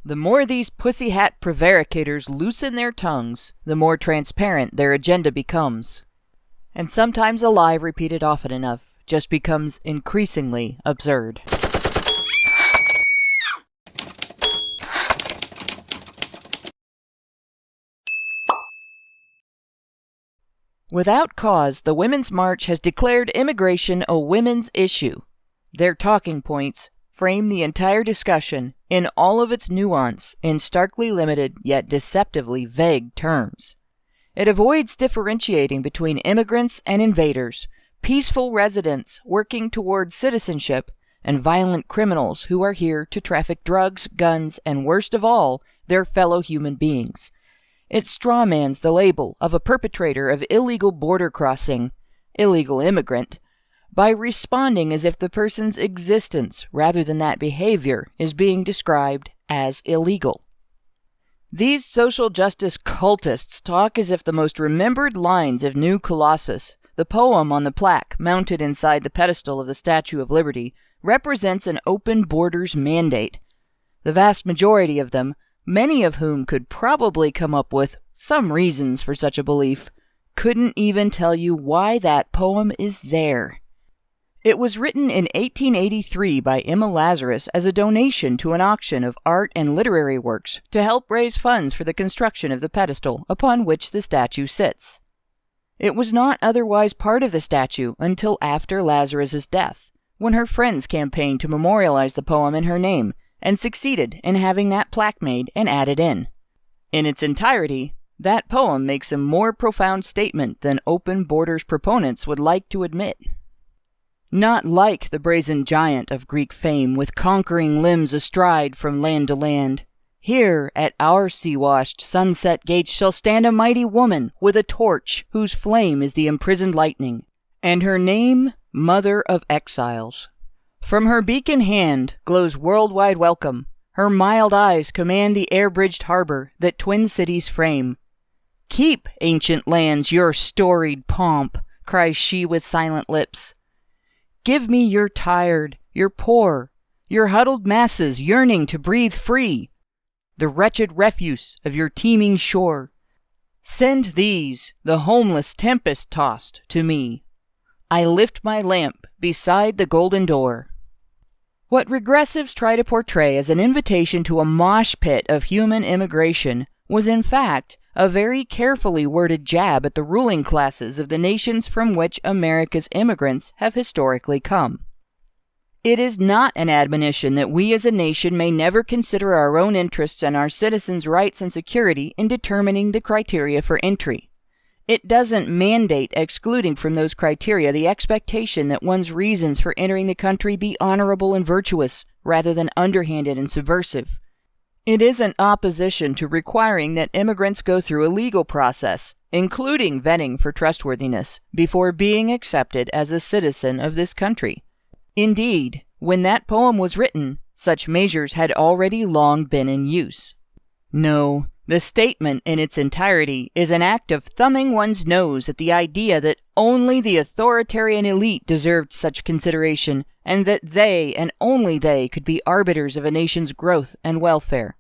The more these pussy hat prevaricators loosen their tongues, the more transparent their agenda becomes. And sometimes a lie repeated often enough just becomes increasingly absurd. Without cause, the Women's March has declared immigration a women's issue. Their talking points frame the entire discussion in all of its nuance in starkly limited yet deceptively vague terms. It avoids differentiating between immigrants and invaders, peaceful residents working towards citizenship, and violent criminals who are here to traffic drugs, guns, and worst of all, their fellow human beings. It strawmans the label of a perpetrator of illegal border crossing, illegal immigrant, by responding as if the person's existence, rather than that behavior, is being described as illegal. These social justice cultists talk as if the most remembered lines of New Colossus, the poem on the plaque mounted inside the pedestal of the Statue of Liberty, represents an open borders mandate. The vast majority of them, many of whom could probably come up with some reasons for such a belief, couldn't even tell you why that poem is there. It was written in 1883 by Emma Lazarus as a donation to an auction of art and literary works to help raise funds for the construction of the pedestal upon which the statue sits. It was not otherwise part of the statue until after Lazarus's death, when her friends campaigned to memorialize the poem in her name, and succeeded in having that plaque made and added in. In its entirety, that poem makes a more profound statement than open borders proponents would like to admit. Not like the brazen giant of Greek fame with conquering limbs astride from land to land. Here at our sea-washed sunset gates shall stand a mighty woman with a torch whose flame is the imprisoned lightning, and her name Mother of Exiles. From her beacon hand glows worldwide welcome. Her mild eyes command the air-bridged harbor that twin cities frame. Keep, ancient lands, your storied pomp, cries she with silent lips. Give me your tired, your poor, your huddled masses yearning to breathe free, the wretched refuse of your teeming shore. Send these, the homeless tempest-tossed, to me. I lift my lamp beside the golden door. What regressives try to portray as an invitation to a mosh pit of human immigration was in fact a very carefully worded jab at the ruling classes of the nations from which America's immigrants have historically come. It is not an admonition that we as a nation may never consider our own interests and our citizens' rights and security in determining the criteria for entry. It doesn't mandate excluding from those criteria the expectation that one's reasons for entering the country be honorable and virtuous, rather than underhanded and subversive. It is an opposition to requiring that immigrants go through a legal process, including vetting for trustworthiness, before being accepted as a citizen of this country. Indeed, when that poem was written, such measures had already long been in use. No, the statement in its entirety is an act of thumbing one's nose at the idea that only the authoritarian elite deserved such consideration, and that they, and only they, could be arbiters of a nation's growth and welfare.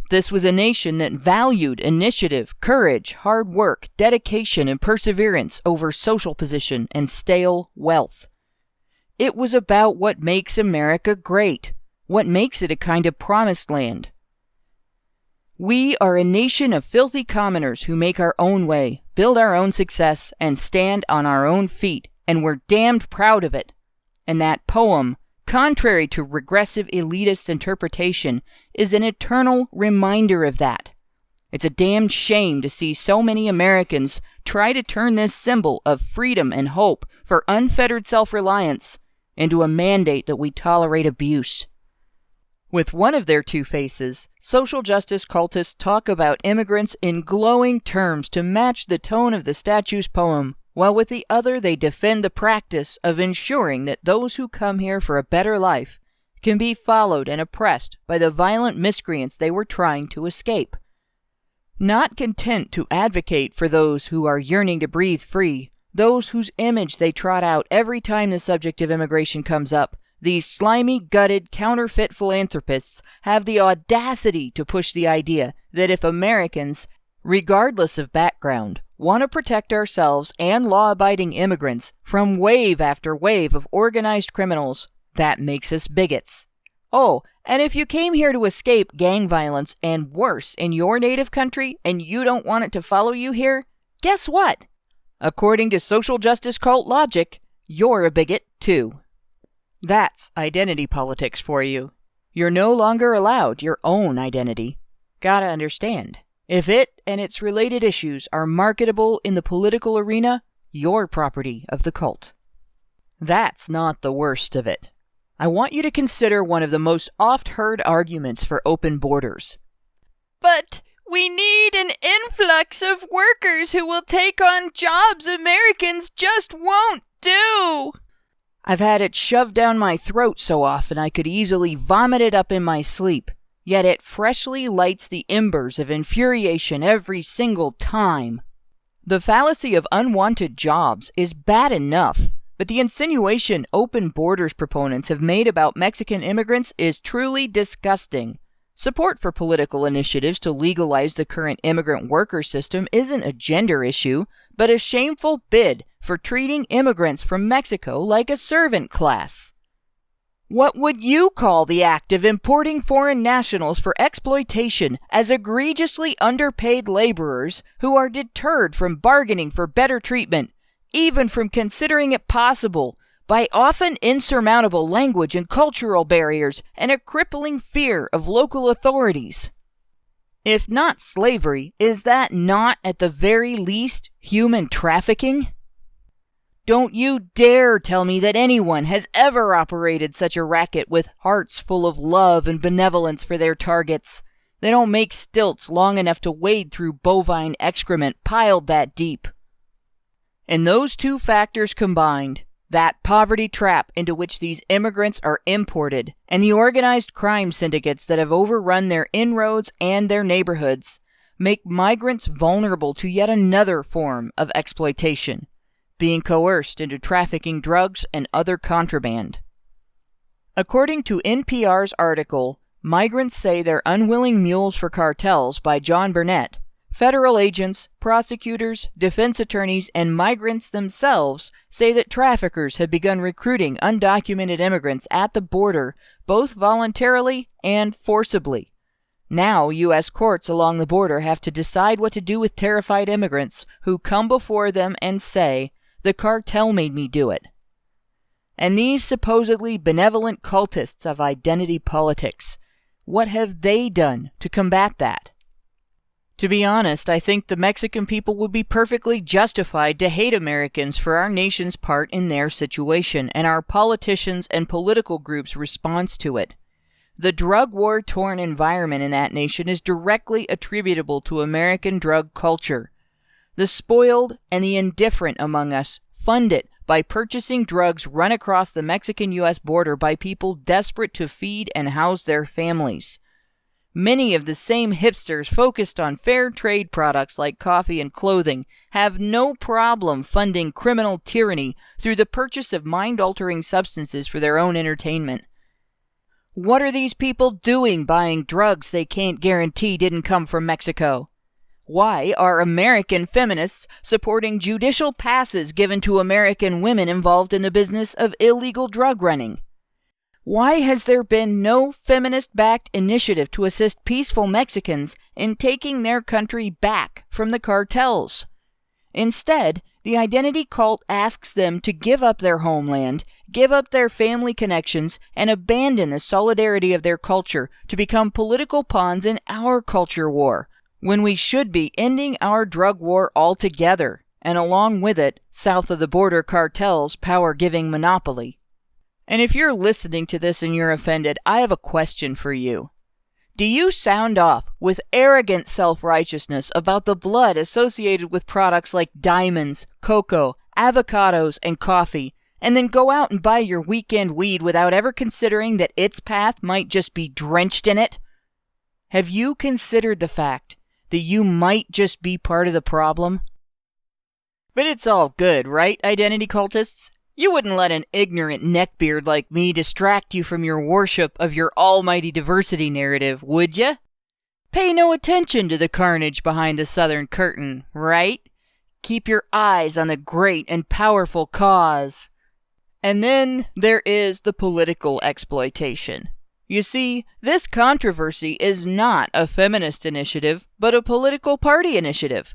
This was a nation that valued initiative, courage, hard work, dedication, and perseverance over social position and stale wealth. It was about what makes America great, what makes it a kind of promised land. We are a nation of filthy commoners who make our own way, build our own success, and stand on our own feet, and we're damned proud of it. And that poem, contrary to regressive elitist interpretation, is an eternal reminder of that. It's a damned shame to see so many Americans try to turn this symbol of freedom and hope for unfettered self-reliance into a mandate that we tolerate abuse. With one of their two faces, social justice cultists talk about immigrants in glowing terms to match the tone of the statue's poem, while with the other they defend the practice of ensuring that those who come here for a better life can be followed and oppressed by the violent miscreants they were trying to escape. Not content to advocate for those who are yearning to breathe free, those whose image they trot out every time the subject of immigration comes up, these slimy, gutted, counterfeit philanthropists have the audacity to push the idea that if Americans, regardless of background, want to protect ourselves and law-abiding immigrants from wave after wave of organized criminals, that makes us bigots. Oh, and if you came here to escape gang violence and worse in your native country and you don't want it to follow you here, guess what? According to social justice cult logic, you're a bigot too. That's identity politics for you. You're no longer allowed your own identity. Gotta understand, if it and its related issues are marketable in the political arena, you're property of the cult. That's not the worst of it. I want you to consider one of the most oft-heard arguments for open borders. But we need an influx of workers who will take on jobs Americans just won't do. I've had it shoved down my throat so often I could easily vomit it up in my sleep, yet it freshly lights the embers of infuriation every single time. The fallacy of unwanted jobs is bad enough, but the insinuation open borders proponents have made about Mexican immigrants is truly disgusting. Support for political initiatives to legalize the current immigrant worker system isn't a gender issue, but a shameful bid for treating immigrants from Mexico like a servant class. What would you call the act of importing foreign nationals for exploitation as egregiously underpaid laborers who are deterred from bargaining for better treatment, even from considering it possible, by often insurmountable language and cultural barriers and a crippling fear of local authorities? If not slavery, is that not at the very least human trafficking? Don't you dare tell me that anyone has ever operated such a racket with hearts full of love and benevolence for their targets. They don't make stilts long enough to wade through bovine excrement piled that deep. And those two factors combined, that poverty trap into which these immigrants are imported, and the organized crime syndicates that have overrun their inroads and their neighborhoods, make migrants vulnerable to yet another form of exploitation, being coerced into trafficking drugs and other contraband. According to NPR's article, Migrants Say They're Unwilling Mules for Cartels by John Burnett, federal agents, prosecutors, defense attorneys, and migrants themselves say that traffickers have begun recruiting undocumented immigrants at the border, both voluntarily and forcibly. Now, U.S. courts along the border have to decide what to do with terrified immigrants who come before them and say, "The cartel made me do it." And these supposedly benevolent cultists of identity politics, what have they done to combat that? To be honest, I think the Mexican people would be perfectly justified to hate Americans for our nation's part in their situation and our politicians and political groups' response to it. The drug war-torn environment in that nation is directly attributable to American drug culture. The spoiled and the indifferent among us fund it by purchasing drugs run across the Mexican-U.S. border by people desperate to feed and house their families. Many of the same hipsters focused on fair trade products like coffee and clothing have no problem funding criminal tyranny through the purchase of mind-altering substances for their own entertainment. What are these people doing buying drugs they can't guarantee didn't come from Mexico? Why are American feminists supporting judicial passes given to American women involved in the business of illegal drug running? Why has there been no feminist-backed initiative to assist peaceful Mexicans in taking their country back from the cartels? Instead, the identity cult asks them to give up their homeland, give up their family connections, and abandon the solidarity of their culture to become political pawns in our culture war, when we should be ending our drug war altogether, and along with it, south of the border cartels' power-giving monopoly. And if you're listening to this and you're offended, I have a question for you. Do you sound off with arrogant self-righteousness about the blood associated with products like diamonds, cocoa, avocados, and coffee, and then go out and buy your weekend weed without ever considering that its path might just be drenched in it? Have you considered the fact that you might just be part of the problem? But it's all good, right, identity cultists? You wouldn't let an ignorant neckbeard like me distract you from your worship of your almighty diversity narrative, would ya? Pay no attention to the carnage behind the southern curtain, right? Keep your eyes on the great and powerful cause. And then there is the political exploitation. You see, this controversy is not a feminist initiative, but a political party initiative.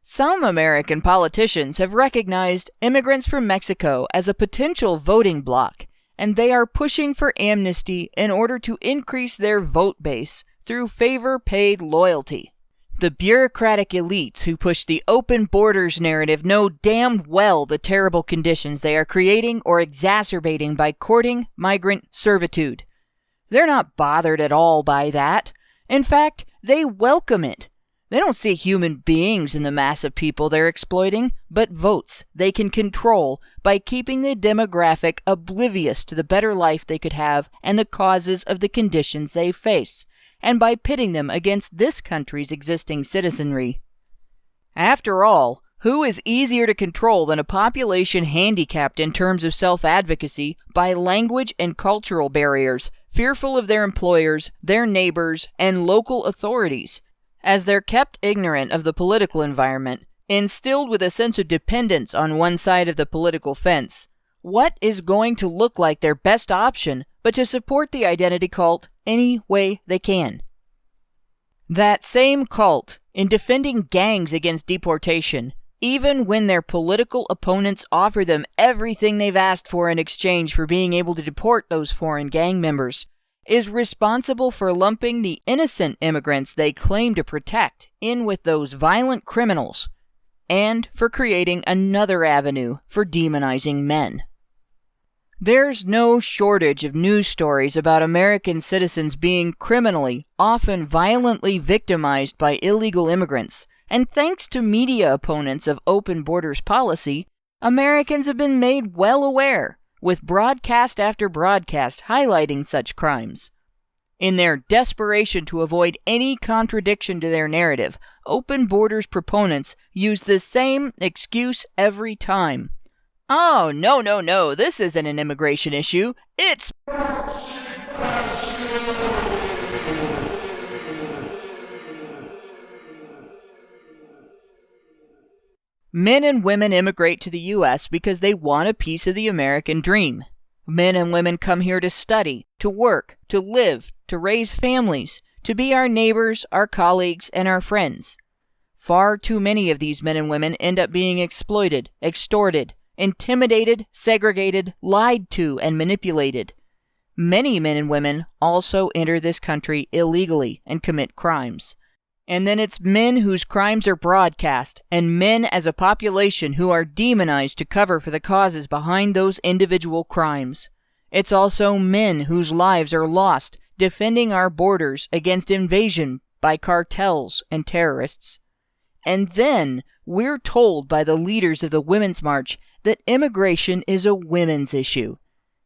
Some American politicians have recognized immigrants from Mexico as a potential voting bloc, and they are pushing for amnesty in order to increase their vote base through favor-paid loyalty. The bureaucratic elites who push the open borders narrative know damn well the terrible conditions they are creating or exacerbating by courting migrant servitude. They're not bothered at all by that. In fact, they welcome it. They don't see human beings in the mass of people they're exploiting, but votes they can control by keeping the demographic oblivious to the better life they could have and the causes of the conditions they face, and by pitting them against this country's existing citizenry. After all, who is easier to control than a population handicapped in terms of self-advocacy by language and cultural barriers, fearful of their employers, their neighbors, and local authorities, as they're kept ignorant of the political environment, instilled with a sense of dependence on one side of the political fence? What is going to look like their best option but to support the identity cult any way they can? That same cult, in defending gangs against deportation, even when their political opponents offer them everything they've asked for in exchange for being able to deport those foreign gang members, is responsible for lumping the innocent immigrants they claim to protect in with those violent criminals, and for creating another avenue for demonizing men. There's no shortage of news stories about American citizens being criminally, often violently victimized by illegal immigrants, and thanks to media opponents of open borders policy, Americans have been made well aware, with broadcast after broadcast highlighting such crimes. In their desperation to avoid any contradiction to their narrative, open borders proponents use the same excuse every time. Oh, no, this isn't an immigration issue. It's... Men and women immigrate to the U.S. because they want a piece of the American dream. Men and women come here to study, to work, to live, to raise families, to be our neighbors, our colleagues, and our friends. Far too many of these men and women end up being exploited, extorted, intimidated, segregated, lied to, and manipulated. Many men and women also enter this country illegally and commit crimes. And then it's men whose crimes are broadcast, and men as a population who are demonized to cover for the causes behind those individual crimes. It's also men whose lives are lost defending our borders against invasion by cartels and terrorists. And then we're told by the leaders of the Women's March that immigration is a women's issue,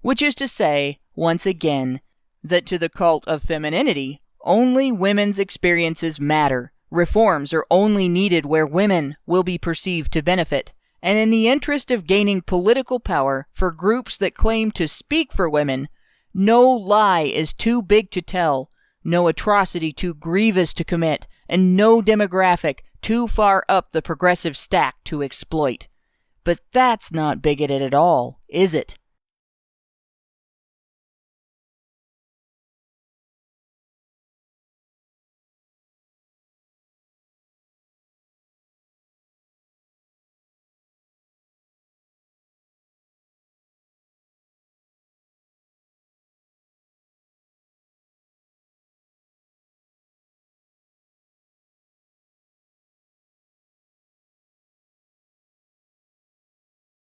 which is to say, once again, that to the cult of femininity, only women's experiences matter. Reforms are only needed where women will be perceived to benefit. And in the interest of gaining political power for groups that claim to speak for women, no lie is too big to tell, no atrocity too grievous to commit, and no demographic too far up the progressive stack to exploit. But that's not bigoted at all, is it?